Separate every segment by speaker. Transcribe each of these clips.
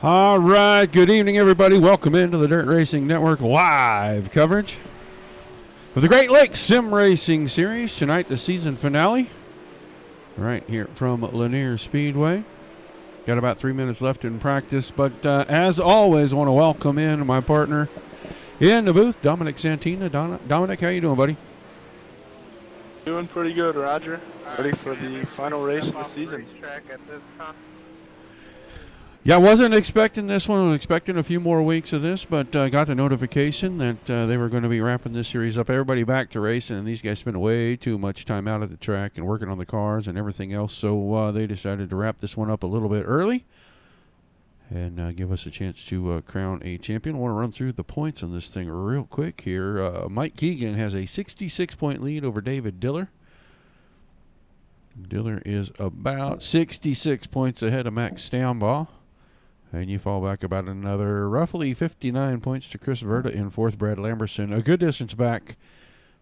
Speaker 1: All right, good evening, everybody. Welcome into the Dirt Racing Network live coverage of the Great Lakes Sim Racing Series. Tonight, the season finale, right here from Lanier Speedway. Got about 3 minutes left in practice, but as always, I want to welcome in my partner in the booth, Dominic Santina. Dominic, how you doing, buddy?
Speaker 2: Doing pretty good, Roger. Ready for the final race of the season.
Speaker 1: Yeah, I wasn't expecting this one. I was expecting a few more weeks of this, but got the notification that they were going to be wrapping this series up. Everybody back to racing, and these guys spent way too much time out at the track and working on the cars and everything else, so they decided to wrap this one up a little bit early and give us a chance to crown a champion. I want to run through the points on this thing real quick here. Mike Keegan has a 66-point lead over David Diller. Diller is about 66 points ahead of Max Stambaugh. And you fall back about another roughly 59 points to Chris Verda in fourth. Brad Lamberson, a good distance back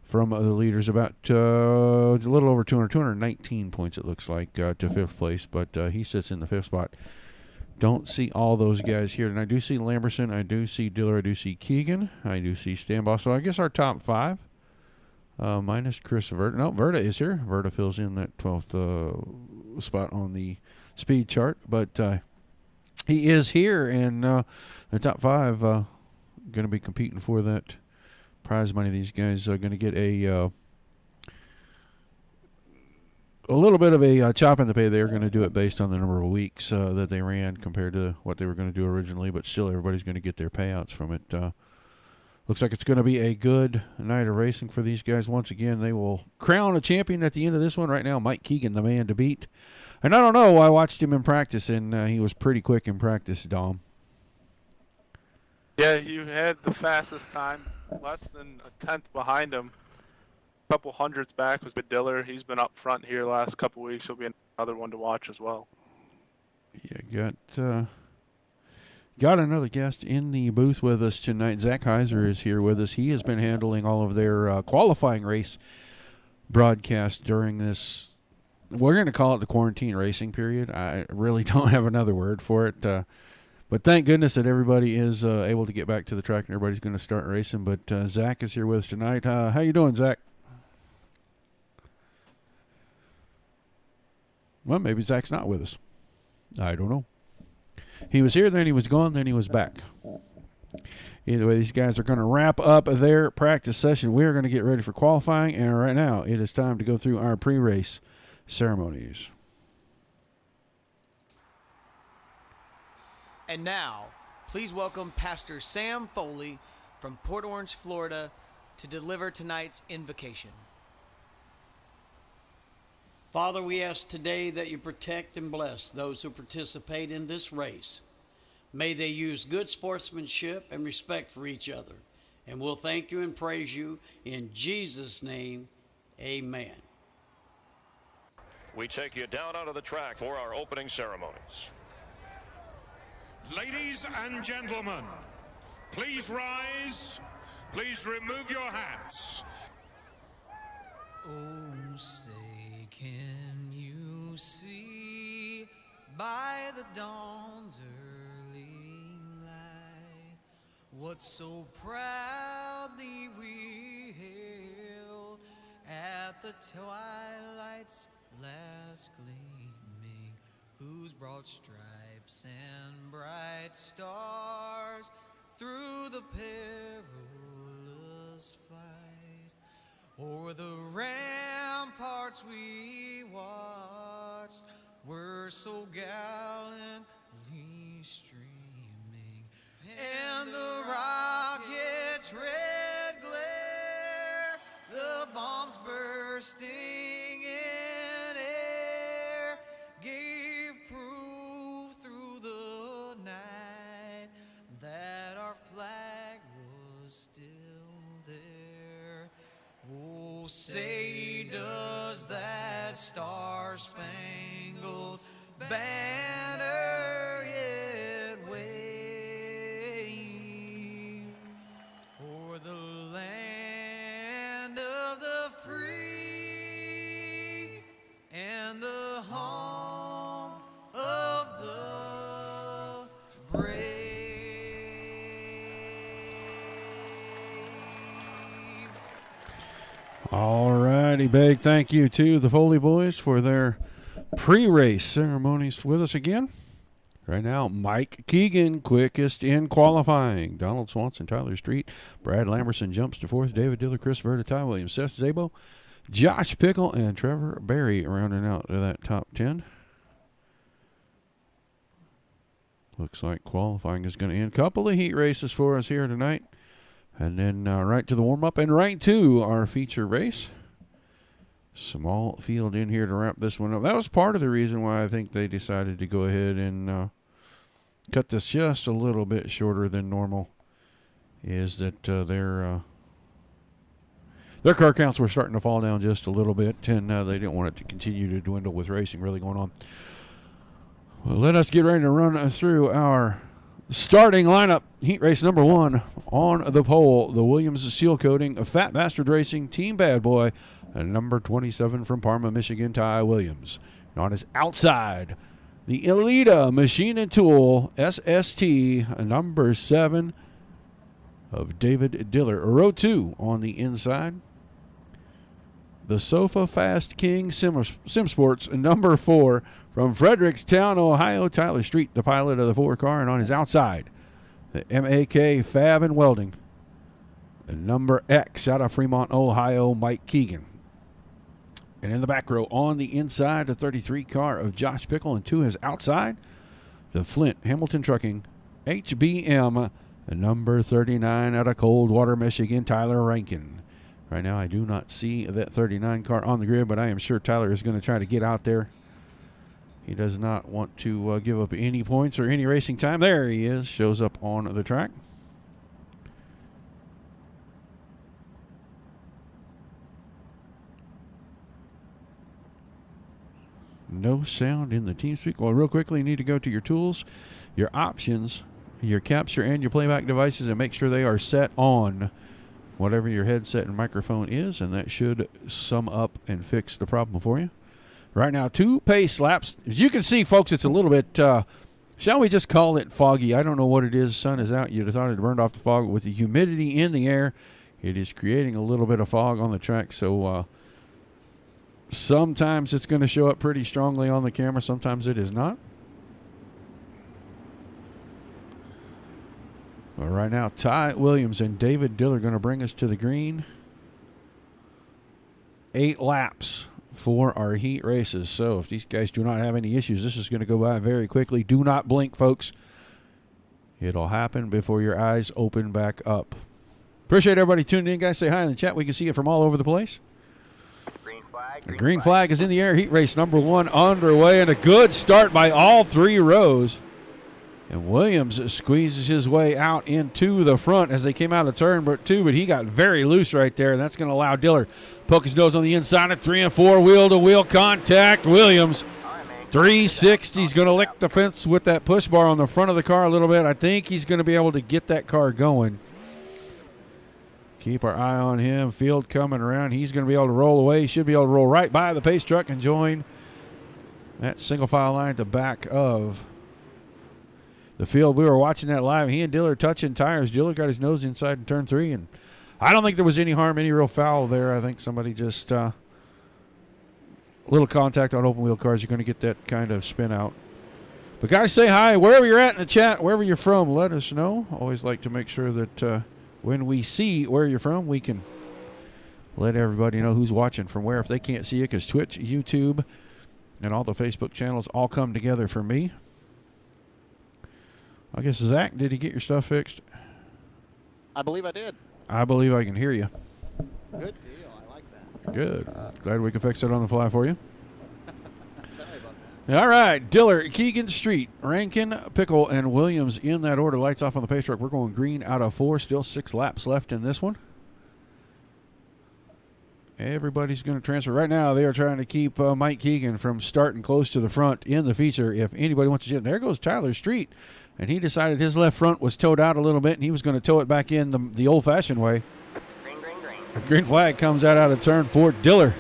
Speaker 1: from the leaders, about a little over 219 points, it looks like, to fifth place. But he sits in the fifth spot. Don't see all those guys here. And I do see Lamberson, I do see Diller, I do see Keegan, I do see Stambaugh. So I guess our top five, minus Chris Verda. No, Verda is here. Verda fills in that 12th spot on the speed chart. But he is here, and the top five going to be competing for that prize money. These guys are going to get a little bit of a chop in the pay. They're going to do it based on the number of weeks that they ran compared to what they were going to do originally, but still everybody's going to get their payouts from it. Looks like it's going to be a good night of racing for these guys. Once again, they will crown a champion at the end of this one. Right now, Mike Keegan, the man to beat. And I don't know, I watched him in practice, and he was pretty quick in practice, Dom.
Speaker 2: Yeah, you had the fastest time, less than a tenth behind him. A couple hundredths back was with Diller. He's been up front here the last couple weeks. He'll be another one to watch as well.
Speaker 1: Yeah, got another guest in the booth with us tonight. Zach Heiser is here with us. He has been handling all of their qualifying race broadcast during this. We're going to call it the quarantine racing period. I really don't have another word for it. But thank goodness that everybody is able to get back to the track and everybody's going to start racing. But Zach is here with us tonight. How you doing, Zach? Well, maybe Zach's not with us. I don't know. He was here, then he was gone, then he was back. Either way, these guys are going to wrap up their practice session. We're going to get ready for qualifying, and right now it is time to go through our pre-race ceremonies.
Speaker 3: And now, please welcome Pastor Sam Foley from Port Orange, Florida, to deliver tonight's invocation.
Speaker 4: Father, we ask today that you protect and bless those who participate in this race. May they use good sportsmanship and respect for each other. And we'll thank you and praise you in Jesus' name. Amen.
Speaker 5: We take you down onto the track for our opening ceremonies.
Speaker 6: Ladies and gentlemen, please rise. Please remove your hats.
Speaker 7: Oh, say can you see by the dawn's early light what so proudly we hailed at the twilight's last gleaming, whose broad stripes and bright stars through the perilous flight o'er the ramparts we watched were so gallantly streaming, and the rocket's red glare, the bombs bursting in air, gave proof through the night that our flag was still there. Oh, say does that star-spangled banner yet wave o'er the land of the free and the home of the brave.
Speaker 1: All righty, big thank you to the Foley boys for their pre-race ceremonies with us again. Right now, Mike Keegan, quickest in qualifying. Donald Swanson, Tyler Street. Brad Lamberson jumps to fourth. David Diller, Chris Verta, Ty Williams, Seth Zabo, Josh Pickle, and Trevor Berry rounding out to that top 10. Looks like qualifying is going to end. Couple of heat races for us here tonight. And then right to the warm-up and right to our feature race. Small field in here to wrap this one up. That was part of the reason why I think they decided to go ahead and cut this just a little bit shorter than normal, is that their car counts were starting to fall down just a little bit, and they didn't want it to continue to dwindle with racing really going on. Well, let us get ready to run through our starting lineup. Heat race number 1 on the pole, the Williams Seal Coating of Fat Bastard Racing Team Bad Boy, and number 27 from Parma, Michigan, Ty Williams. And on his outside, the Elita Machine and Tool SST, number 7 of David Diller. Row 2 on the inside, the Sofa Fast King Sim Sports, number 4 from Frederickstown, Ohio, Tyler Street, the pilot of the 4 car. And on his outside, the MAK Fab and Welding, and number X out of Fremont, Ohio, Mike Keegan. And in the back row, on the inside, the 33 car of Josh Pickle, and to his outside, the Flint Hamilton Trucking HBM, the number 39 out of Coldwater, Michigan, Tyler Rankin. Right now, I do not see that 39 car on the grid, but I am sure Tyler is going to try to get out there. He does not want to give up any points or any racing time. There he is, shows up on the track. No sound in the TeamSpeak. Well, real quickly, you need to go to your tools, your options, your capture, and your playback devices, and make sure they are set on whatever your headset and microphone is, and that should sum up and fix the problem for you. Right now, 2 pace laps. As you can see, folks, it's a little bit, shall we just call it foggy? I don't know what it is. Sun is out. You'd have thought it burned off the fog. With the humidity in the air, it is creating a little bit of fog on the track, so sometimes it's going to show up pretty strongly on the camera. Sometimes it is not. But right now, Ty Williams and David Diller are going to bring us to the green. 8 laps for our heat races. So if these guys do not have any issues, this is going to go by very quickly. Do not blink, folks. It'll happen before your eyes open back up. Appreciate everybody tuning in, guys. Say hi in the chat. We can see it from all over the place. The green flag is in the air. Heat race number 1 underway, and a good start by all 3 rows. And Williams squeezes his way out into the front as they came out of turn 2, but he got very loose right there, and that's going to allow Diller to poke his nose on the inside at 3 and 4, wheel-to-wheel contact. Williams, 360. He's going to lick the fence with that push bar on the front of the car a little bit. I think he's going to be able to get that car going. Keep our eye on him. Field coming around. He's going to be able to roll away. He should be able to roll right by the pace truck and join that single file line at the back of the field. We were watching that live. He and Diller touching tires. Diller got his nose inside in turn 3, and I don't think there was any harm, any real foul there. I think somebody just a little contact on open wheel cars. You're going to get that kind of spin out. But guys, say hi wherever you're at in the chat, wherever you're from. Let us know. Always like to make sure that when we see where you're from, we can let everybody know who's watching from where if they can't see it, because Twitch, YouTube, and all the Facebook channels all come together for me. I guess, Zach, did he get your stuff fixed?
Speaker 8: I believe I did.
Speaker 1: I believe I can hear you.
Speaker 8: Good deal. I like that.
Speaker 1: Good. Glad we can fix it on the fly for you.
Speaker 8: Sorry about that.
Speaker 1: All right, Diller, Keegan, Street, Rankin, Pickle, and Williams in that order. Lights off on the pace truck. We're going green out of 4. Still 6 laps left in this one. Everybody's going to transfer. Right now, they are trying to keep Mike Keegan from starting close to the front in the feature. If anybody wants to get there goes Tyler Street. And he decided his left front was towed out a little bit, and he was going to tow it back in the old-fashioned way.
Speaker 8: Green, green, green.
Speaker 1: The green flag comes out of turn 4. Diller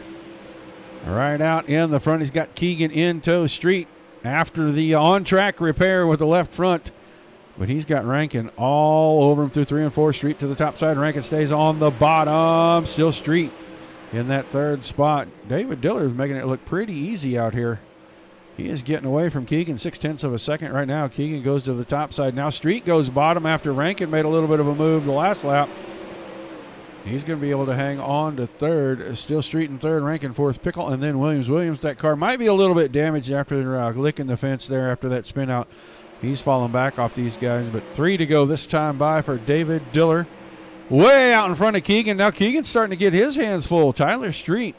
Speaker 1: right out in the front. He's got Keegan in tow. Street after the on-track repair with the left front. But he's got Rankin all over him through 3 and 4. Street to the top side. Rankin stays on the bottom. Still Street in that third spot. David Diller is making it look pretty easy out here. He is getting away from Keegan 0.6 of a second right now. Keegan goes to the top side. Now Street goes bottom after Rankin made a little bit of a move the last lap. He's going to be able to hang on to third. Still Street in third, Rankin fourth, Pickle, and then Williams. Williams, that car might be a little bit damaged after licking the fence there after that spin out. He's falling back off these guys, but 3 to go this time by for David Diller. Way out in front of Keegan. Now Keegan's starting to get his hands full. Tyler Street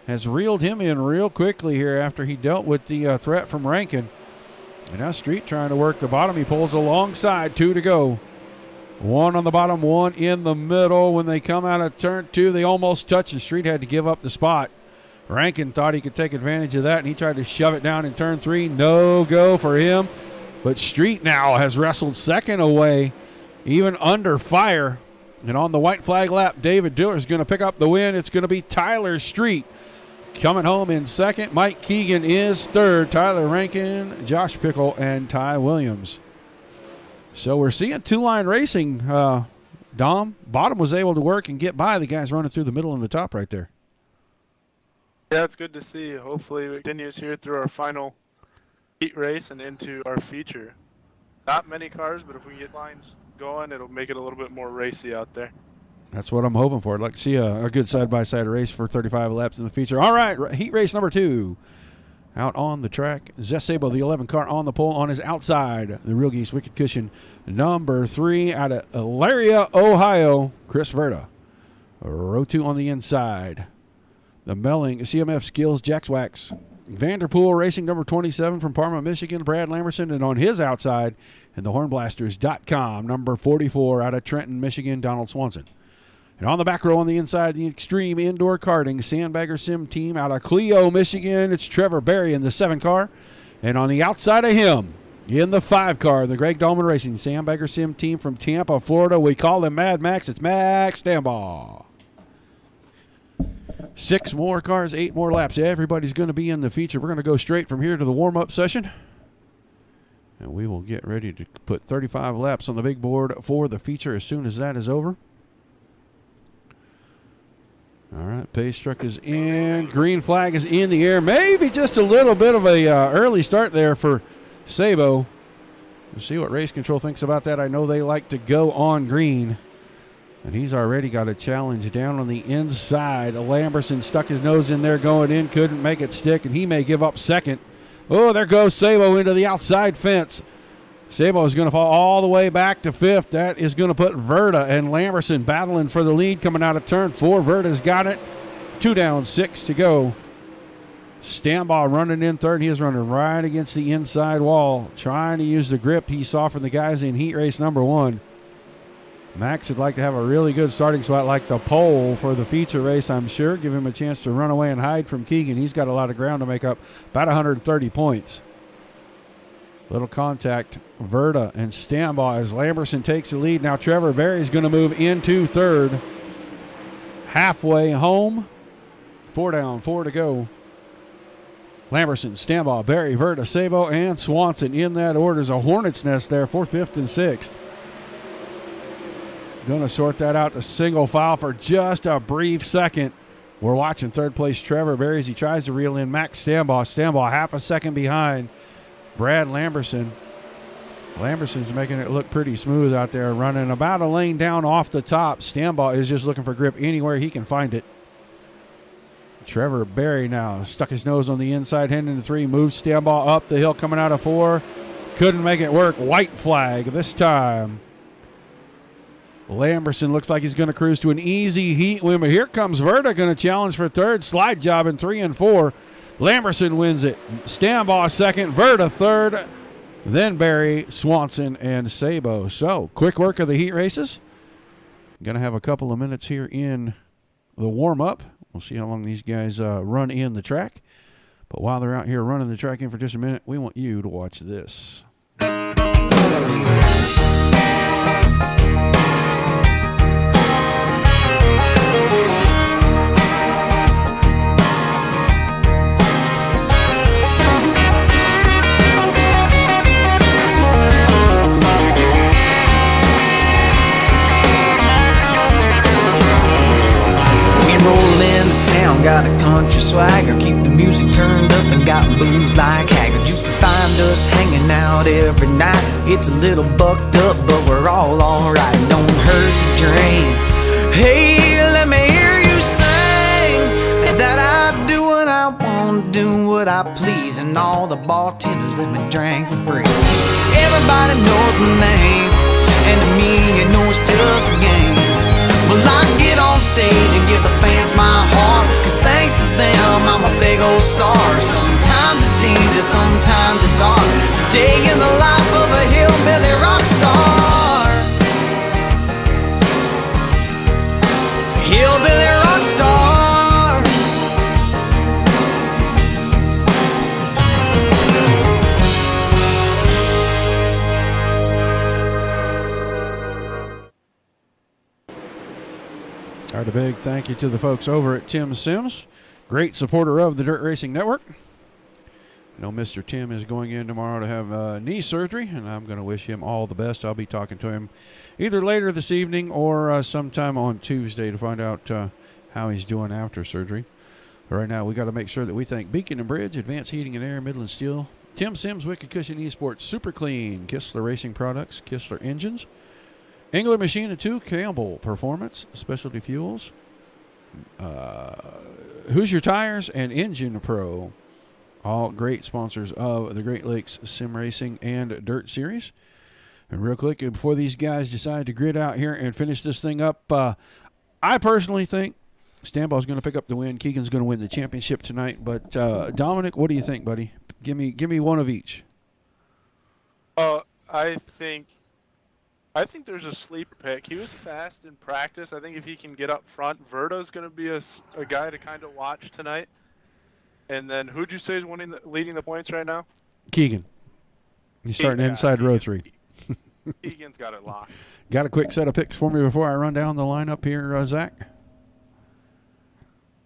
Speaker 1: has reeled him in real quickly here after he dealt with the threat from Rankin. And now Street trying to work the bottom. He pulls alongside. 2 to go. 1 on the bottom, 1 in the middle. When they come out of turn 2, they almost touch, and Street had to give up the spot. Rankin thought he could take advantage of that, and he tried to shove it down in turn 3. No go for him. But Street now has wrestled second away, even under fire. And on the white flag lap, David Diller is going to pick up the win. It's going to be Tyler Street coming home in second. Mike Keegan is third. Tyler Rankin, Josh Pickle, and Ty Williams. So we're seeing two-line racing. Dom, bottom was able to work and get by the guys running through the middle and the top right there.
Speaker 2: Yeah, it's good to see. Hopefully it continues here through our final heat race and into our feature. Not many cars, but if we get lines going, it'll make it a little bit more racy out there.
Speaker 1: That's what I'm hoping for. I'd like to see a good side-by-side race for 35 laps in the feature. All right, heat race number 2. Out on the track, Zess Sabo, the 11 car on the pole on his outside. The Real Geese Wicked Cushion, number 3 out of Elyria, Ohio, Chris Verda. Row 2 on the inside. The Melling CMF Skills Jax Wax. Vanderpool Racing, number 27 from Parma, Michigan, Brad Lamberson. And on his outside, and the Hornblasters.com, number 44 out of Trenton, Michigan, Donald Swanson. And on the back row on the inside, the Extreme Indoor Karting Sandbagger Sim team out of Clio, Michigan. It's Trevor Berry in the 7 car. And on the outside of him, in the 5 car, the Greg Dolman Racing Sandbagger Sim team from Tampa, Florida. We call him Mad Max. It's Max Stambaugh. 6 more cars, 8 more laps. Everybody's going to be in the feature. We're going to go straight from here to the warm-up session. And we will get ready to put 35 laps on the big board for the feature as soon as that is over. All right, pace truck is in. Green flag is in the air. Maybe just a little bit of a early start there for Sabo. We'll see what race control thinks about that. I know they like to go on green. And he's already got a challenge down on the inside. Lamberson stuck his nose in there going in, couldn't make it stick, and he may give up second. Oh, there goes Sabo into the outside fence. Sabo is going to fall all the way back to 5th. That is going to put Verda and Lamberson battling for the lead coming out of turn 4. Verda's got it. 2 down, 6 to go. Stambaugh running in third. He is running right against the inside wall, trying to use the grip he saw from the guys in heat race number 1. Max would like to have a really good starting spot like the pole for the feature race, I'm sure. Give him a chance to run away and hide from Keegan. He's got a lot of ground to make up, about 130 points. Little contact, Verda and Stambaugh as Lamberson takes the lead. Now Trevor Berry is going to move into third. Halfway home. 4 down, 4 to go. Lamberson, Stambaugh, Berry, Verda, Sabo, and Swanson in that order. Is a hornet's nest there for 5th and 6th. Going to sort that out to single file for just a brief second. We're watching third place Trevor Berry as he tries to reel in Max Stambaugh. Stambaugh half a second behind Brad Lamberson. Lamberson's making it look pretty smooth out there, running about a lane down off the top. Stambaugh is just looking for grip anywhere he can find it. Trevor Berry now stuck his nose on the inside, heading into 3, moves Stambaugh up the hill coming out of 4. Couldn't make it work. White flag this time. Lamberson looks like he's going to cruise to an easy heat win, but here comes Verda going to challenge for third. Slide job in 3 and 4. Lamberson wins it. Stambaugh second, Verda third, then Berry, Swanson, and Sabo. So, quick work of the heat races. Going to have a couple of minutes here in the warm-up. We'll see how long these guys run in the track. But while they're out here running the track in for just a minute, we want you to watch this.
Speaker 7: country swagger. Keep the music turned up and got moves like Haggard. You can find us hanging out every night. It's a little bucked up, but we're all alright. Don't hurt the drain. Hey, let me hear you sing that I do what I want, do what I please, and all the bartenders let me drink for free. Everybody knows my name, and to me, you know it's just a game. Well, I get on stage and give the fans my heart, cause thanks to them, I'm a big old star. Sometimes it's easy, sometimes it's hard. It's a day in the life of a hillbilly rock star. Hillbilly rock star.
Speaker 1: All right, a big thank you to the folks over at Tim Sims, great supporter of the Dirt Racing Network. I know Mr. Tim is going in tomorrow to have knee surgery, and I'm going to wish him all the best. I'll be talking to him either later this evening or sometime on Tuesday to find out how he's doing after surgery. But right now, we got to make sure that we thank Beacon and Bridge, Advanced Heating and Air, Midland Steel, Tim Sims, Wicked Cushion Esports, Super Clean, Kistler Racing Products, Kistler Engines, Engler Machine 2, Campbell Performance, Specialty Fuels, Hoosier Tires, and Engine Pro. All great sponsors of the Great Lakes Sim Racing and Dirt Series. And real quick, before these guys decide to grid out here and finish this thing up, I personally think Stanball's going to pick up the win. Keegan's going to win the championship tonight. But Dominic, what do you think, buddy? Give me one of each.
Speaker 2: I think there's a sleeper pick. He was fast in practice. I think if he can get up front, Verdo's going to be a guy to kind of watch tonight. And then who'd you say is leading the points right now?
Speaker 1: Keegan. He's starting inside row 3.
Speaker 2: Keegan's got it locked.
Speaker 1: Got a quick set of picks for me before I run down the lineup here, Zach?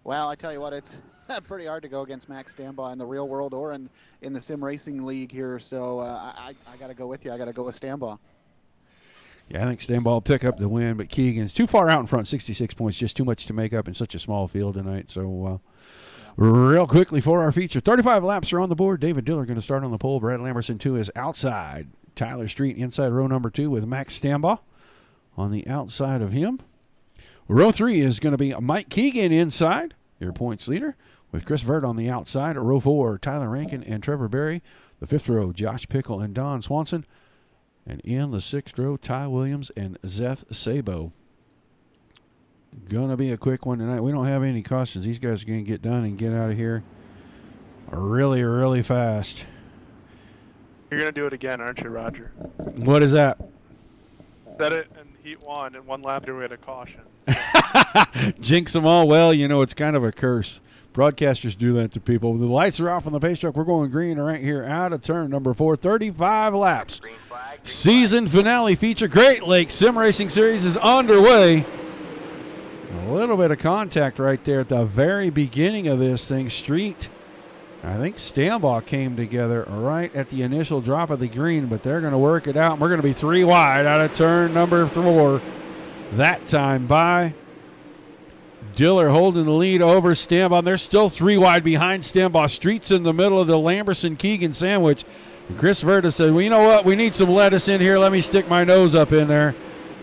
Speaker 8: Well, I tell you what, it's pretty hard to go against Max Stambaugh in the real world or in the Sim Racing League here. So I got to go with you. I got to go with Stambaugh.
Speaker 1: Yeah, I think Stanball will pick up the win, but Keegan's too far out in front, 66 points, just too much to make up in such a small field tonight. So real quickly for our feature, 35 laps are on the board. David Diller going to start on the pole. Brad Lamberson, 2 is outside. Tyler Street inside row number 2 with Max Stambaugh on the outside of him. Row 3 is going to be Mike Keegan inside, your points leader, with Chris Vert on the outside. Row 4, Tyler Rankin and Trevor Berry. The 5th row, Josh Pickle and Don Swanson. And in the 6th row, Ty Williams and Zeth Sabo. Gonna be a quick one tonight. We don't have any cautions. These guys are going to get done and get out of here really, really fast.
Speaker 2: You're going to do it again, aren't you, Roger?
Speaker 1: What is that?
Speaker 2: Said it in Heat 1, and one lap there we had a caution.
Speaker 1: Jinx them all. Well, you know, it's kind of a curse. Broadcasters do that to people. The lights are off on the pace truck. We're going green right here out of turn number 4. 35 laps. Season finale feature. Great Lakes Sim Racing Series is underway. A little bit of contact right there at the very beginning of this thing. Street, I think Stambaugh came together right at the initial drop of the green, but they're going to work it out. We're going to be 3 wide out of turn number 4. That time by Diller holding the lead over Stambaugh. They're still 3 wide behind Stambaugh. Street's in the middle of the Lamberson-Keegan sandwich. And Chris Verda said, well, you know what? We need some lettuce in here. Let me stick my nose up in there.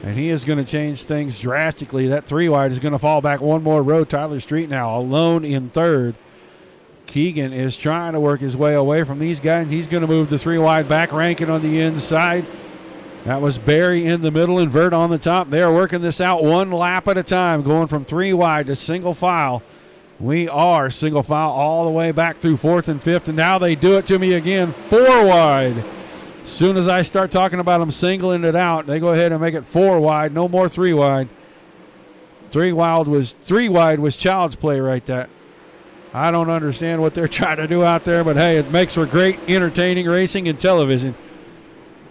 Speaker 1: And he is going to change things drastically. That 3 wide is going to fall back one more row. Tyler Street now alone in 3rd. Keegan is trying to work his way away from these guys. He's going to move the 3 wide back, Rankin on the inside. That was Barry in the middle and Vert on the top. They are working this out one lap at a time, going from 3 wide to single file. We are single file all the way back through 4th and 5th, and now they do it to me again, 4 wide. As soon as I start talking about them singling it out, they go ahead and make it 4 wide, no more 3 wide. 3 wide was child's play right there. I don't understand what they're trying to do out there, but hey, it makes for great entertaining racing and television.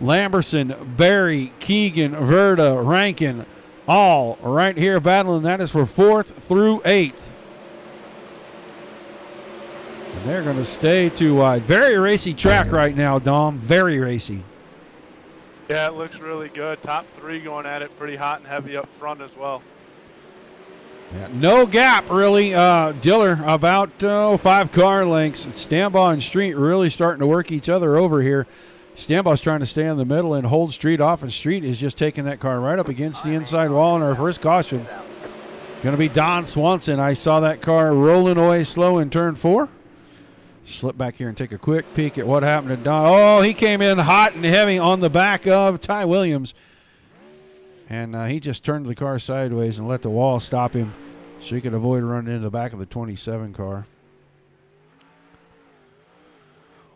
Speaker 1: Lamberson, Barry, Keegan, Verda, Rankin, all right here battling. That is for 4th through 8th. And they're going to stay 2 wide. Very racy track right now, Dom. Very racy.
Speaker 2: Yeah, it looks really good. Top 3 going at it pretty hot and heavy up front as well.
Speaker 1: Yeah, no gap, really. Diller about 5 car lengths. Stambaugh and Street really starting to work each other over here. Stambaugh's trying to stay in the middle and hold Street off, and Street is just taking that car right up against the inside wall in our first caution. Going to be Don Swanson. I saw that car rolling away slow in turn 4. Slip back here and take a quick peek at what happened to Don. Oh, he came in hot and heavy on the back of Ty Williams. And he just turned the car sideways and let the wall stop him so he could avoid running into the back of the 27 car.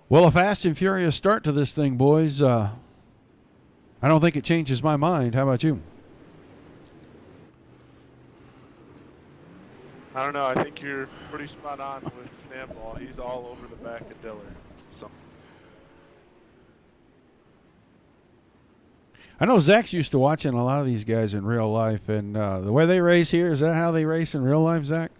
Speaker 1: Well, a fast and furious start to this thing, boys. I don't think it changes my mind. How about you?
Speaker 2: I don't know. I think you're pretty spot on with Stambaugh. He's all over the back of Diller. So.
Speaker 1: I know Zach's used to watching a lot of these guys in real life, and the way they race here, is that how they race in real life, Zach?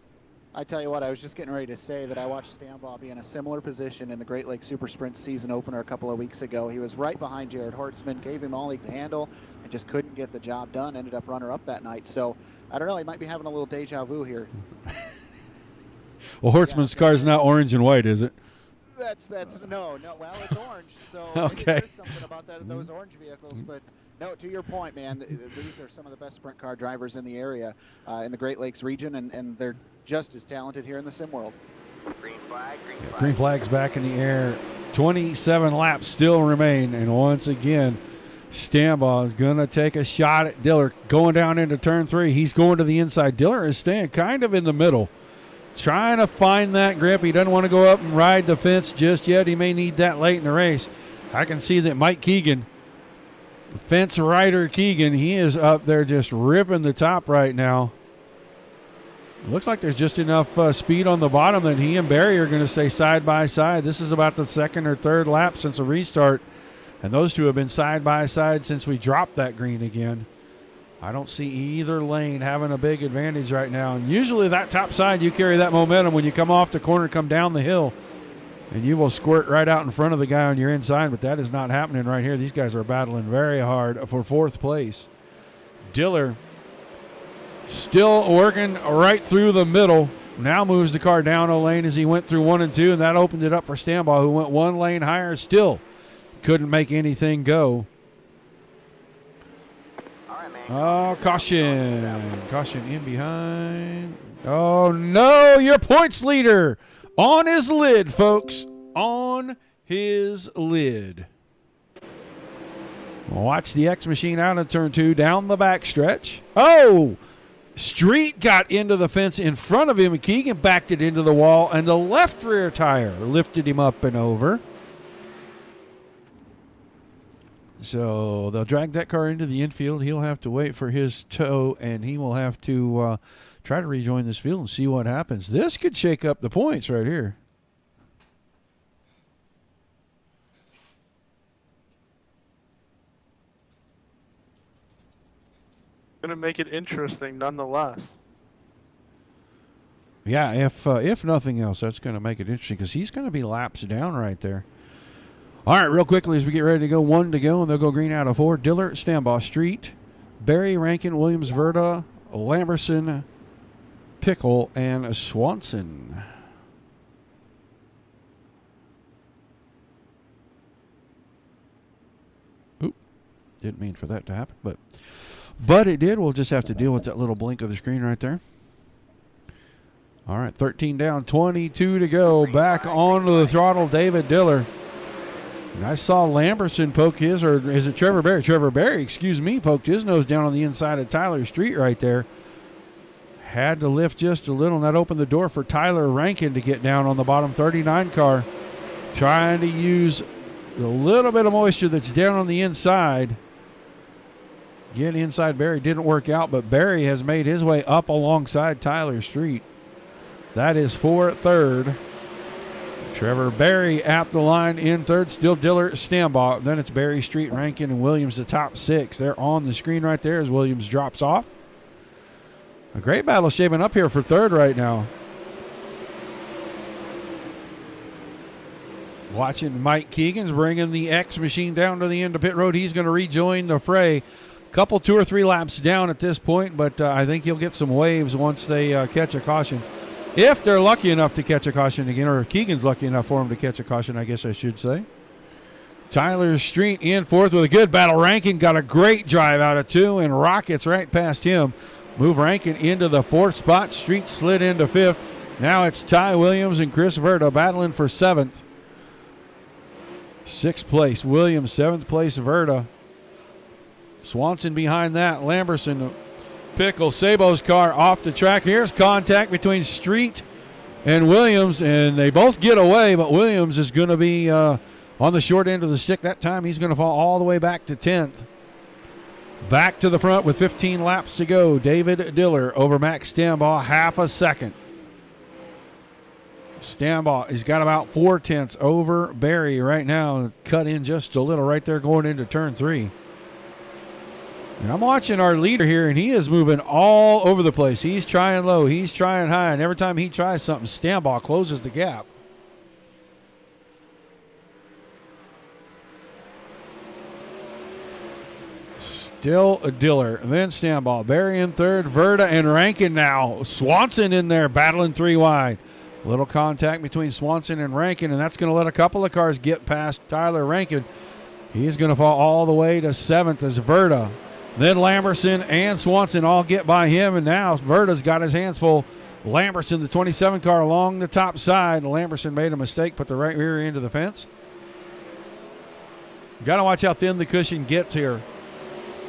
Speaker 8: I tell you what, I was just getting ready to say that I watched Stambaugh be in a similar position in the Great Lakes Super Sprint season opener a couple of weeks ago. He was right behind Jared Hortzman, gave him all he could handle, and just couldn't get the job done. Ended up runner-up that night. So, I don't know, he might be having a little deja vu here.
Speaker 1: Well, Hortzman's car is not orange and white, is it?
Speaker 8: That's no. Well, it's orange, so
Speaker 1: Okay.
Speaker 8: maybe there's something about that those orange vehicles. But no, to your point, man, these are some of the best sprint car drivers in the area, in the Great Lakes region, and they're just as talented here in the sim world.
Speaker 9: Green flag, green flag.
Speaker 1: Green flag's back in the air. 27 laps still remain, and once again, Stambaugh is going to take a shot at Diller going down into turn 3. He's going to the inside. Diller is staying kind of in the middle, trying to find that grip. He doesn't want to go up and ride the fence just yet. He may need that late in the race. I can see that Mike Keegan, fence rider Keegan, he is up there just ripping the top right now. Looks like there's just enough speed on the bottom that he and Barry are going to stay side by side. This is about the second or third lap since a restart, and those two have been side by side since we dropped that green again. I don't see either lane having a big advantage right now. And usually that top side, you carry that momentum when you come off the corner, come down the hill, and you will squirt right out in front of the guy on your inside, but that is not happening right here. These guys are battling very hard for 4th place. Diller still working right through the middle. Now moves the car down a lane as he went through 1 and 2, and that opened it up for Stambaugh, who went 1 lane higher. Still couldn't make anything go. Oh, caution. Caution in behind. Oh, no. Your points leader on his lid, folks. On his lid. Watch the X machine out of turn 2 down the back stretch. Oh, Street got into the fence in front of him, and Keegan backed it into the wall, and the left rear tire lifted him up and over. So they'll drag that car into the infield. He'll have to wait for his tow, and he will have to try to rejoin this field and see what happens. This could shake up the points right here.
Speaker 2: Going to make it interesting nonetheless.
Speaker 1: Yeah, if nothing else, that's going to make it interesting because he's going to be laps down right there. All right, real quickly as we get ready to go, 1 to go, and they'll go green out of 4. Diller, Stambaugh, Street, Barry, Rankin, Williams, Verda, Lamberson, Pickle, and Swanson. Oop, didn't mean for that to happen, but it did. We'll just have to deal with that little blink of the screen right there. All right, 13 down, 22 to go. Back onto the throttle, David Diller. And I saw Lamberson poke his, or is it Trevor Barry? Trevor Barry, excuse me, poked his nose down on the inside of Tyler Street right there. Had to lift just a little, and that opened the door for Tyler Rankin to get down on the bottom 39 car. Trying to use the little bit of moisture that's down on the inside. Getting inside Barry didn't work out, but Barry has made his way up alongside Tyler Street. That is for 3rd. Trevor Barry at the line in 3rd. Still Diller, Stambaugh. Then it's Barry, Street, Rankin, and Williams, the top 6. They're on the screen right there as Williams drops off. A great battle shaping up here for 3rd right now. Watching Mike Keegan's bringing the X machine down to the end of pit road. He's going to rejoin the fray. Couple 2 or 3 laps down at this point, but I think he'll get some waves once they catch a caution. If they're lucky enough to catch a caution again, or if Keegan's lucky enough for him to catch a caution, I guess I should say. Tyler Street in fourth with a good battle. Rankin got a great drive out of 2 and rockets right past him. Move Rankin into the 4th spot. Street slid into 5th. Now it's Ty Williams and Chris Verda battling for 7th. 6th place Williams, 7th place Verda. Swanson behind that. Lamberson, Pickle, Sabo's car off the track. Here's contact between Street and Williams, and they both get away, but Williams is going to be on the short end of the stick. That time he's going to fall all the way back to 10th. Back to the front with 15 laps to go. David Diller over Max Stambaugh, half a second. Stambaugh, he's got about 4/10 over Barry right now. Cut in just a little right there going into turn 3. And I'm watching our leader here, and he is moving all over the place. He's trying low, he's trying high, and every time he tries something, Stambaugh closes the gap. Still a Diller, and then Stambaugh. Barry in 3rd, Verda and Rankin now. Swanson in there battling 3 wide. Little contact between Swanson and Rankin, and that's going to let a couple of cars get past Tyler Rankin. He's going to fall all the way to 7th as Verda. Then Lamberson and Swanson all get by him, and now Verda's got his hands full. Lamberson, the 27 car, along the top side. Lamberson made a mistake, put the right rear into the fence. Got to watch how thin the cushion gets here.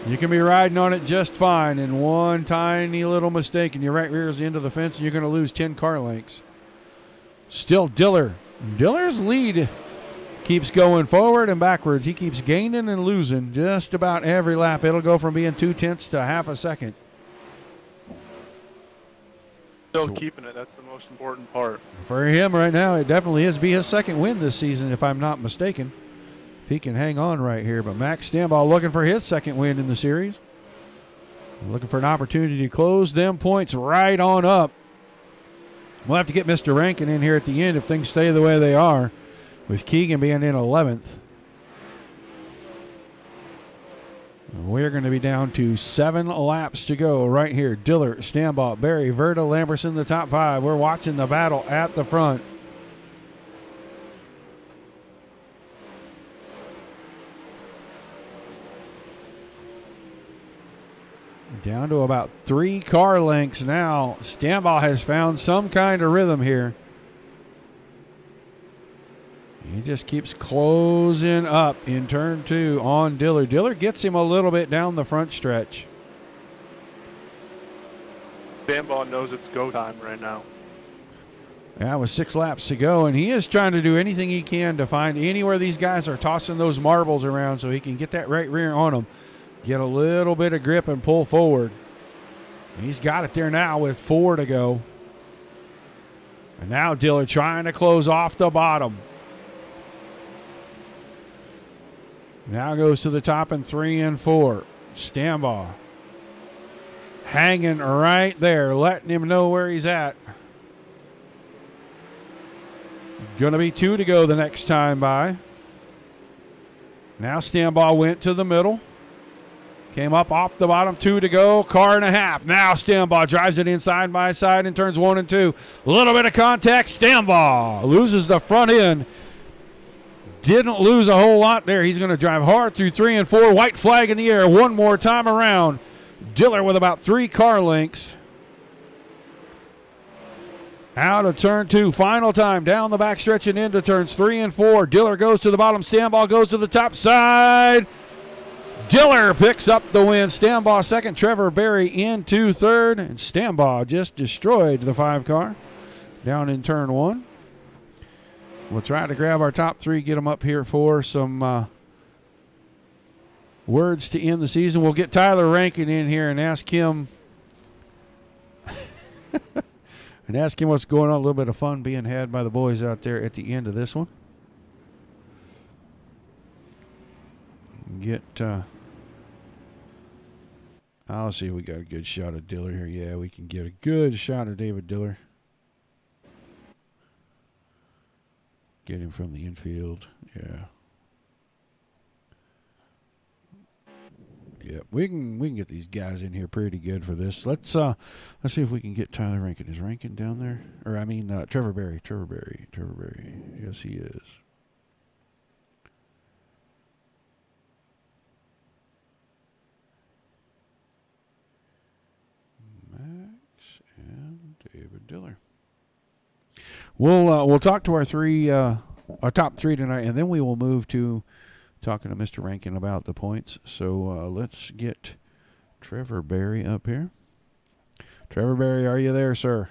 Speaker 1: You can be riding on it just fine, and one tiny little mistake, and your right rear is into the fence, and you're going to lose 10 car lengths. Still Diller. Diller's lead keeps going forward and backwards. He keeps gaining and losing just about every lap. It'll go from being 2/10 to half a second.
Speaker 2: Still keeping it. That's the most important part.
Speaker 1: For him right now, it definitely is. Be his second win this season, if I'm not mistaken. If he can hang on right here. But Max Stambaugh looking for his second win in the series. Looking for an opportunity to close them points right on up. We'll have to get Mr. Rankin in here at the end if things stay the way they are, with Keegan being in 11th. We're going to be down to 7 laps to go right here. Diller, Stambaugh, Barry, Verda, Lamberson, the top 5. We're watching the battle at the front. Down to about 3 car lengths now. Stambaugh has found some kind of rhythm here. He just keeps closing up in turn 2 on Diller. Diller gets him a little bit down the front stretch.
Speaker 2: Stambaugh knows it's go time right now.
Speaker 1: Yeah, with 6 laps to go, and he is trying to do anything he can to find anywhere these guys are tossing those marbles around so he can get that right rear on them. Get a little bit of grip and pull forward. He's got it there now with 4 to go. And now Diller trying to close off the bottom. Now goes to the top in 3 and 4. Stambaugh hanging right there, letting him know where he's at. Going to be 2 to go the next time by. Now Stambaugh went to the middle. Came up off the bottom, 2 to go, car and a half. Now Stambaugh drives it in side by side in turns 1 and 2. A little bit of contact. Stambaugh loses the front end. Didn't lose a whole lot there. He's going to drive hard through 3 and 4. White flag in the air one more time around. Diller with about 3 car lengths. Out of turn 2, final time, down the backstretch and into turns 3 and 4. Diller goes to the bottom, Stambaugh goes to the top side. Diller picks up the win. Stambaugh second, Trevor Berry into 3rd, and Stambaugh just destroyed the 5 car down in turn 1. We'll try to grab our top 3, get them up here for some words to end the season. We'll get Tyler Rankin in here and ask him what's going on. A little bit of fun being had by the boys out there at the end of this one. Get I'll see if we got a good shot of Diller here. Yeah, we can get a good shot of David Diller. Get him from the infield. Yeah. Yeah, we can get these guys in here pretty good for this. Let's see if we can get Tyler Rankin. Is Rankin down there? Or I mean Trevor Berry. Yes, he is. Max and David Diller. We'll talk to our top three tonight, and then we will move to talking to Mr. Rankin about the points. So let's get Trevor Berry up here. Trevor Berry, are you there, sir?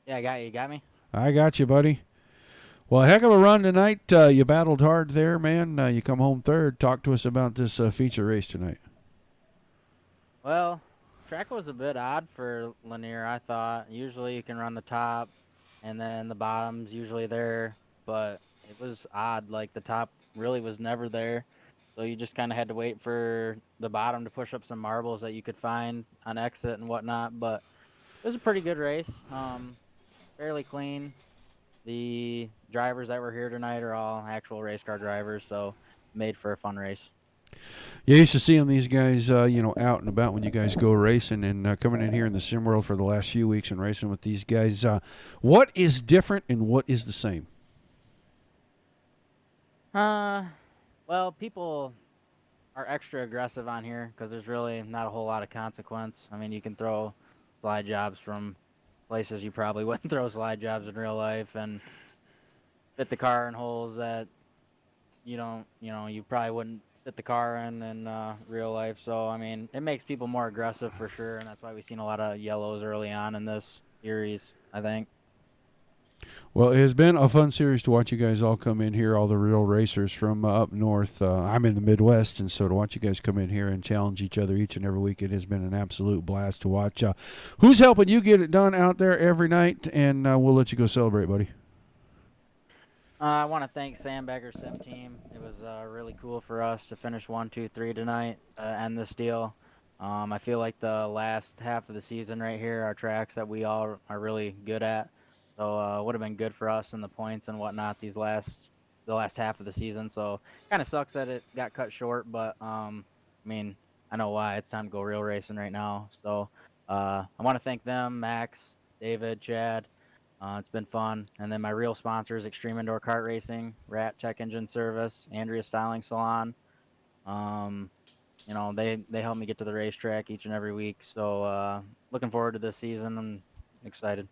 Speaker 10: Yeah, I got you. You got me?
Speaker 1: I got you, buddy. Well, a heck of a run tonight. You battled hard there, man. You come home third. Talk to us about this feature race tonight.
Speaker 10: Well, track was a bit odd for Lanier, I thought. Usually you can run the top, and then the bottom's usually there, but it was odd. Like, the top really was never there, so you just kind of had to wait for the bottom to push up some marbles that you could find on exit and whatnot, but it was a pretty good race. Fairly clean. The drivers that were here tonight are all actual race car drivers, so made for a fun race.
Speaker 1: You used to seeing these guys, out and about when you guys go racing, and coming in here in the sim world for the last few weeks and racing with these guys. What is different and what is the same?
Speaker 10: Well, people are extra aggressive on here because there's really not a whole lot of consequence. I mean, you can throw slide jobs from places you probably wouldn't throw slide jobs in real life, and fit the car in holes that you probably wouldn't fit the car in real life. So, I mean, it makes people more aggressive for sure, and that's why we've seen a lot of yellows early on in this series, I think.
Speaker 1: Well, it has been a fun series to watch you guys all come in here, all the real racers from up north. I'm in the Midwest, and so to watch you guys come in here and challenge each other each and every week, it has been an absolute blast to watch. Who's helping you get it done out there every night? And we'll let you go celebrate, buddy.
Speaker 10: I want to thank Sam Bagger's sim team. It was really cool for us to finish 1, 2, 3 tonight, end this deal. I feel like the last half of the season right here are tracks that we all are really good at. So it would have been good for us in the points and whatnot the last half of the season. So kind of sucks that it got cut short, but I mean, I know why. It's time to go real racing right now. So I want to thank them, Max, David, Chad. It's been fun. And then my real sponsors, Extreme Indoor Kart Racing, Rat Check Engine Service, Andrea Styling Salon. They help me get to the racetrack each and every week. So looking forward to this season. I'm excited.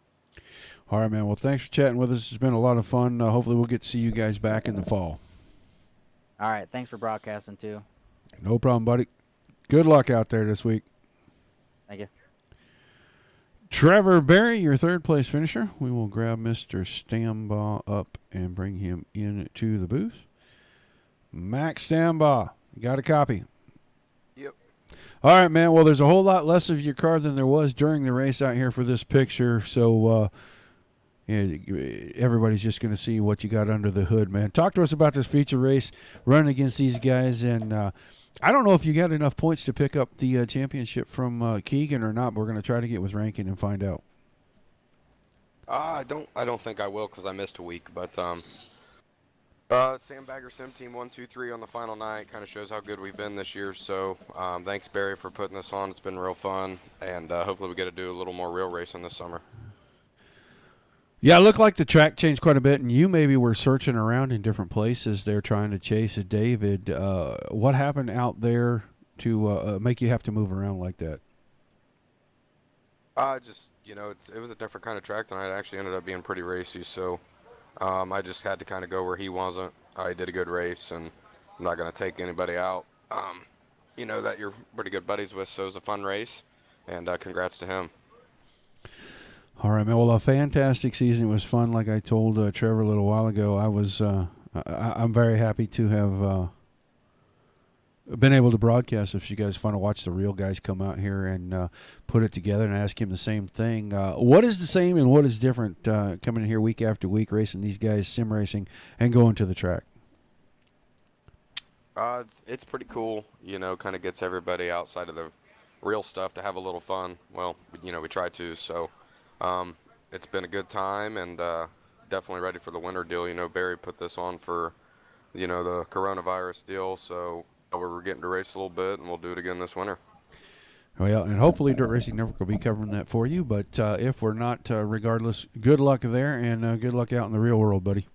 Speaker 1: All right, man. Well, thanks for chatting with us. It's been a lot of fun. Hopefully we'll get to see you guys back in the fall.
Speaker 10: All right. Thanks for broadcasting, too.
Speaker 1: No problem, buddy. Good luck out there this week.
Speaker 10: Thank you.
Speaker 1: Trevor Berry, your third-place finisher. We will grab Mr. Stambaugh up and bring him into the booth. Max Stambaugh, you got a copy?
Speaker 11: Yep.
Speaker 1: All right, man. Well, there's a whole lot less of your car than there was during the race out here for this picture, so everybody's just going to see what you got under the hood, man. Talk to us about this feature race, running against these guys, and I don't know if you got enough points to pick up the championship from Keegan or not, but we're going to try to get with Rankin and find out.
Speaker 11: I don't think I will because I missed a week, but Sam Bagger Sim Team 1, 2, 3 on the final night kind of shows how good we've been this year. So thanks Barry for putting this on. It's been real fun, and hopefully we get to do a little more real racing this summer.
Speaker 1: Yeah, it looked like the track changed quite a bit, and you maybe were searching around in different places there trying to chase a David. What happened out there to make you have to move around like that?
Speaker 11: Just, it was a different kind of track tonight. It actually ended up being pretty racy, so I just had to kind of go where he wasn't. I did a good race, and I'm not going to take anybody out, that you're pretty good buddies with, so it was a fun race, and congrats to him.
Speaker 1: All right, man. Well, a fantastic season. It was fun. Like I told Trevor a little while ago, I'm very happy to have been able to broadcast. If you guys fun to watch the real guys come out here and put it together, and ask him the same thing. What is the same and what is different coming in here week after week, racing these guys, sim racing, and going to the track?
Speaker 11: It's pretty cool. Kind of gets everybody outside of the real stuff to have a little fun. Well, we try to. So. It's been a good time, and definitely ready for the winter deal. Barry put this on for, the coronavirus deal, so we're getting to race a little bit, and we'll do it again this winter.
Speaker 1: Well, and hopefully Dirt Racing Network will be covering that for you. But if we're not, regardless, good luck there, and good luck out in the real world, buddy.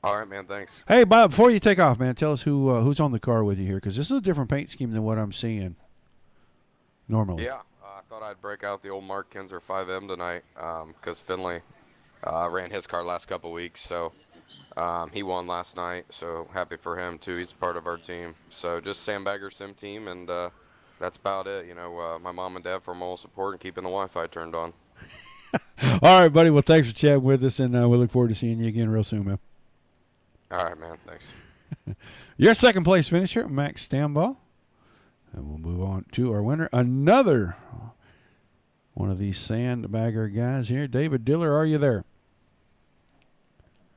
Speaker 11: All right, man. Thanks.
Speaker 1: Hey, Bob, before you take off, man, tell us who's on the car with you here, because this is a different paint scheme than what I'm seeing normally.
Speaker 11: Yeah, I thought I'd break out the old Mark Kinzer 5M tonight because Finley ran his car last couple weeks, so he won last night. So happy for him too. He's part of our team. So just Sandbagger Sim team, and that's about it. You know, my mom and dad for moral support and keeping the Wi-Fi turned on.
Speaker 1: All right, buddy. Well, thanks for chatting with us, and we look forward to seeing you again real soon, man.
Speaker 11: All right, man. Thanks.
Speaker 1: Your second place finisher, Max Stambaugh. And we'll move on to our winner. Another one of these sandbagger guys here. David Diller, are you there?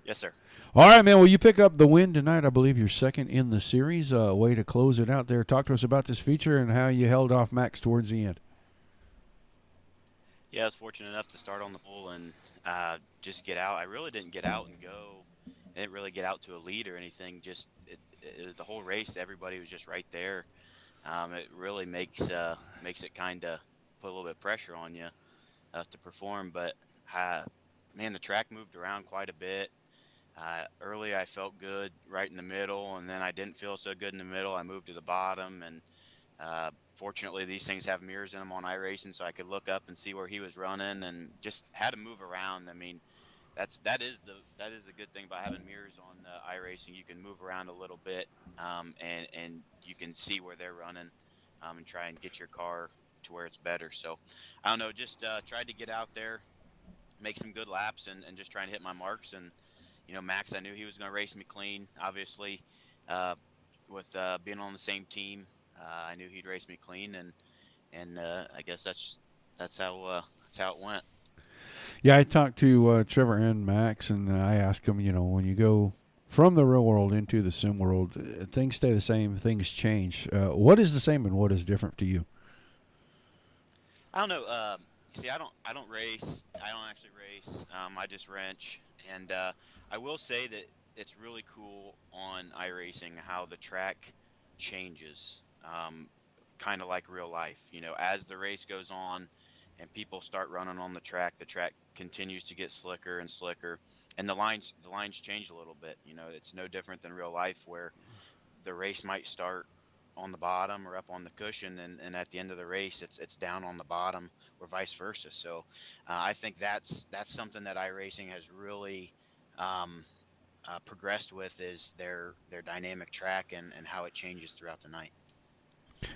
Speaker 12: Yes, sir.
Speaker 1: All right, man. Well, you pick up the win tonight. I believe you're second in the series. Way to close it out there. Talk to us about this feature and how you held off Max towards the end.
Speaker 12: Yeah, I was fortunate enough to start on the pole and just get out. I really didn't get out and go. I didn't really get out to a lead or anything. Just the whole race, everybody was just right there. It really makes it kind of put a little bit of pressure on you to perform. But man, the track moved around quite a bit. Early, I felt good right in the middle, and then I didn't feel so good in the middle. I moved to the bottom, and fortunately, these things have mirrors in them on iRacing, so I could look up and see where he was running, and just had to move around. I mean, that is the good thing about having mirrors on iRacing. You can move around a little bit, and you can see where they're running, and try and get your car to where it's better. So I don't know, just tried to get out there, make some good laps, and just try and hit my marks. And you know, Max, I knew he was going to race me clean. Obviously, with being on the same team, I knew he'd race me clean, and I guess that's how it went.
Speaker 1: Yeah, I talked to Trevor and Max, and I asked them, you know, when you go from the real world into the sim world, things stay the same, things change. What is the same and what is different to you?
Speaker 12: I don't know. See, I don't race. I don't actually race. I just wrench, and I will say that it's really cool on iRacing how the track changes, kind of like real life. You know, as the race goes on and people start running on the track continues to get slicker and slicker, and the lines change a little bit. You know, it's no different than real life where the race might start on the bottom or up on the cushion, and at the end of the race it's down on the bottom, or vice versa. So I think that's something that iRacing has really progressed with, is their dynamic track and how it changes throughout the night.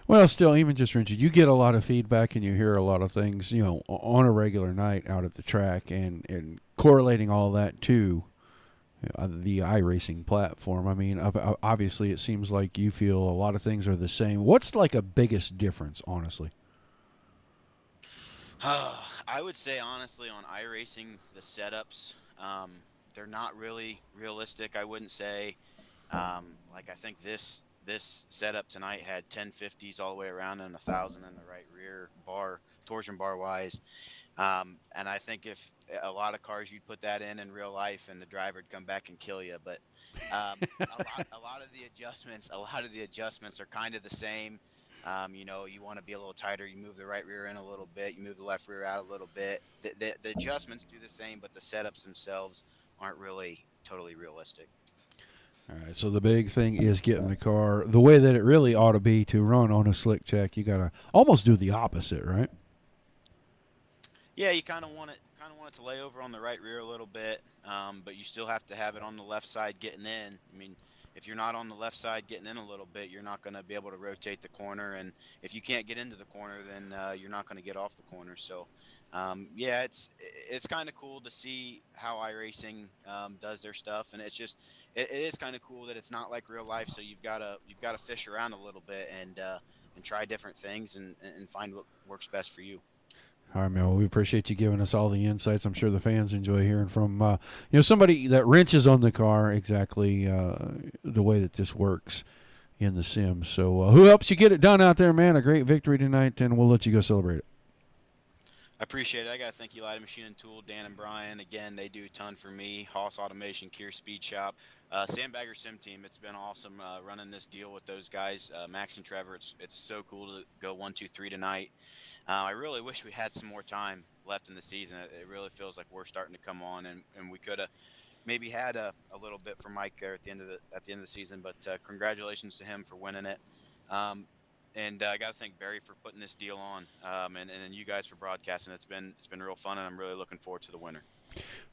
Speaker 1: Well, still, even just Richard, you get a lot of feedback and you hear a lot of things, you know, on a regular night out at the track, and correlating all that to the iRacing platform. I mean, obviously, it seems like you feel a lot of things are the same. What's like a biggest difference, honestly?
Speaker 12: I would say, honestly, on iRacing, the setups, they're not really realistic. I wouldn't say, like, I think this setup tonight had 1050s all the way around and 1,000 in the right rear bar, torsion bar wise. And I think if a lot of cars, you'd put that in real life and the driver would come back and kill you. But a lot of the adjustments are kind of the same. You know, you want to be a little tighter, you move the right rear in a little bit, you move the left rear out a little bit. The adjustments do the same, but the setups themselves aren't really totally realistic.
Speaker 1: All right, so the big thing is getting the car the way that it really ought to be to run on a slick check. You got to almost do the opposite, right?
Speaker 12: Yeah, you kind of want it to lay over on the right rear a little bit, but you still have to have it on the left side getting in. I mean, if you're not on the left side getting in a little bit, you're not going to be able to rotate the corner, and if you can't get into the corner, then you're not going to get off the corner. So yeah, it's kind of cool to see how iRacing does their stuff, and it's just it is kind of cool that it's not like real life. So you've got to fish around a little bit and try different things and find what works best for you.
Speaker 1: All right, man. Well, we appreciate you giving us all the insights. I'm sure the fans enjoy hearing from somebody that wrenches on the car exactly the way that this works in the sim. So who helps you get it done out there, man? A great victory tonight, and we'll let you go celebrate it.
Speaker 12: I appreciate it. I got to thank United Machine and Tool, Dan and Brian. Again, they do a ton for me. Haas Automation, Kier Speed Shop, Sandbagger Sim Team. It's been awesome running this deal with those guys. Max and Trevor, it's so cool to go 1, 2, 3 tonight. I really wish we had some more time left in the season. It really feels like we're starting to come on, and we could have maybe had a little bit for Mike there at the end of the season. But congratulations to him for winning it. And I got to thank Barry for putting this deal on, and you guys for broadcasting. It's been real fun, and I'm really looking forward to the winner.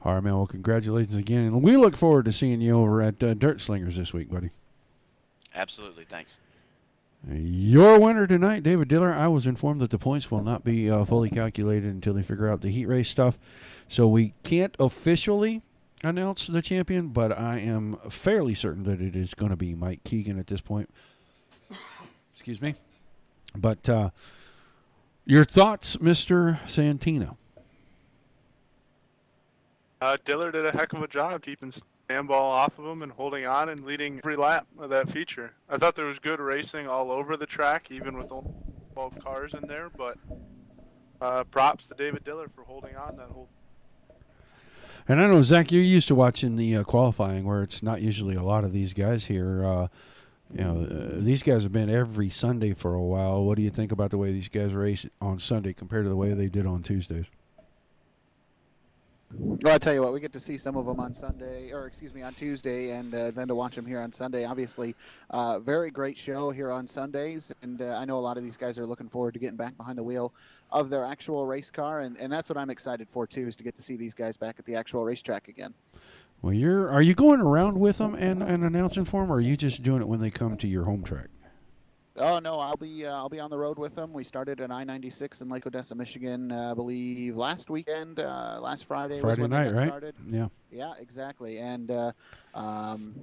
Speaker 1: All right, man. Well, congratulations again. And we look forward to seeing you over at Dirt Slingers this week, buddy.
Speaker 12: Absolutely. Thanks.
Speaker 1: Your winner tonight, David Diller. I was informed that the points will not be fully calculated until they figure out the heat race stuff. So we can't officially announce the champion, but I am fairly certain that it is going to be Mike Keegan at this point. Excuse me. But your thoughts, Mr. Santino?
Speaker 2: Diller did a heck of a job keeping Sambal off of him and holding on and leading every lap of that feature. I thought there was good racing all over the track, even with only 12 cars in there. But props to David Diller for holding on that whole.
Speaker 1: And I know, Zach, you're used to watching the qualifying where it's not usually a lot of these guys here. These guys have been every Sunday for a while. What do you think about the way these guys race on Sunday compared to the way they did on Tuesdays?
Speaker 8: Well, I tell you what, we get to see some of them on Tuesday, and then to watch them here on Sunday. Obviously, very great show here on Sundays, and I know a lot of these guys are looking forward to getting back behind the wheel of their actual race car, and that's what I'm excited for too, is to get to see these guys back at the actual racetrack again.
Speaker 1: Well, are you going around with them and announcing for them, or are you just doing it when they come to your home track?
Speaker 8: Oh no, I'll be on the road with them. We started at I-96 in Lake Odessa, Michigan, I believe last weekend, last Friday.
Speaker 1: Friday
Speaker 8: was when
Speaker 1: night,
Speaker 8: they got
Speaker 1: right?
Speaker 8: Started.
Speaker 1: Yeah,
Speaker 8: exactly. And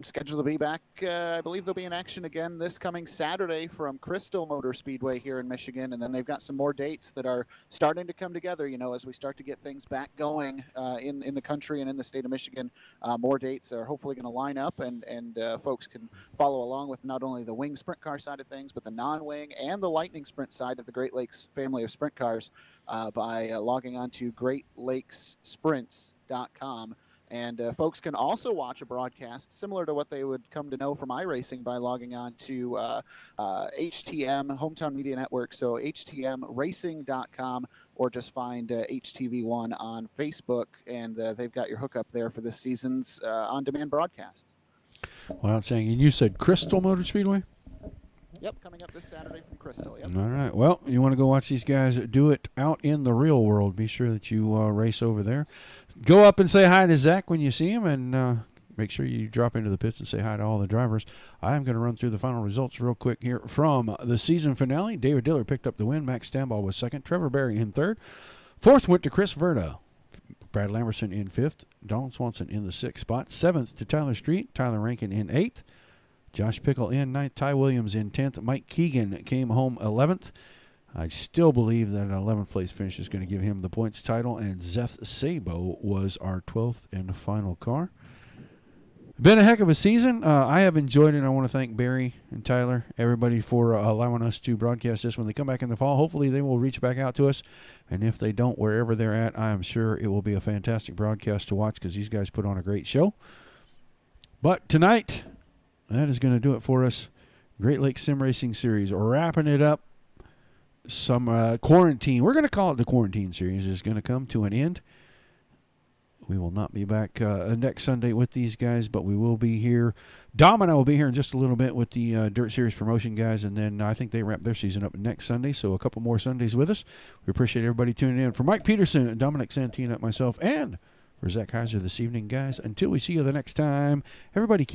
Speaker 8: scheduled to be back. I believe they'll be in action again this coming Saturday from Crystal Motor Speedway here in Michigan. And then they've got some more dates that are starting to come together. As we start to get things back going in the country and in the state of Michigan, more dates are hopefully going to line up, and folks can follow along with not only the wing sprint car side of things, but the non-wing and the lightning sprint side of the Great Lakes family of sprint cars by logging on to GreatLakesSprints.com. And folks can also watch a broadcast similar to what they would come to know from iRacing by logging on to HTM, Hometown Media Network, so HTMRacing.com, or just find HTV1 on Facebook, and they've got your hookup there for this season's on-demand broadcasts.
Speaker 1: Well, I'm saying, and you said Crystal Motor Speedway?
Speaker 8: Yep, coming up this Saturday from Crystal. Yep.
Speaker 1: All right. Well, you want to go watch these guys do it out in the real world, be sure that you race over there. Go up and say hi to Zach when you see him, and make sure you drop into the pits and say hi to all the drivers. I am going to run through the final results real quick here from the season finale. David Diller picked up the win. Max Stambaugh was second. Trevor Berry in third. Fourth went to Chris Verda. Brad Lamberson in fifth. Donald Swanson in the sixth spot. Seventh to Tyler Street. Tyler Rankin in eighth. Josh Pickle in ninth. Ty Williams in 10th. Mike Keegan came home 11th. I still believe that an 11th place finish is going to give him the points title. And Zeth Sabo was our 12th and final car. Been a heck of a season. I have enjoyed it. I want to thank Barry and Tyler, everybody, for allowing us to broadcast this. When they come back in the fall, hopefully they will reach back out to us. And if they don't, wherever they're at, I am sure it will be a fantastic broadcast to watch, because these guys put on a great show. But tonight, that is going to do it for us. Great Lakes Sim Racing Series, wrapping it up. Some quarantine, we're going to call it the quarantine series, is going to come to an end. We will not be back next Sunday with these guys, but we will be here. Dom and I will be here in just a little bit with the Dirt Series promotion guys, and then I think they wrap their season up next Sunday, so a couple more Sundays with us. We appreciate everybody tuning in. For Mike Peterson, Dominic Santina, myself, and for Zach Heiser this evening, guys, until we see you the next time, everybody keep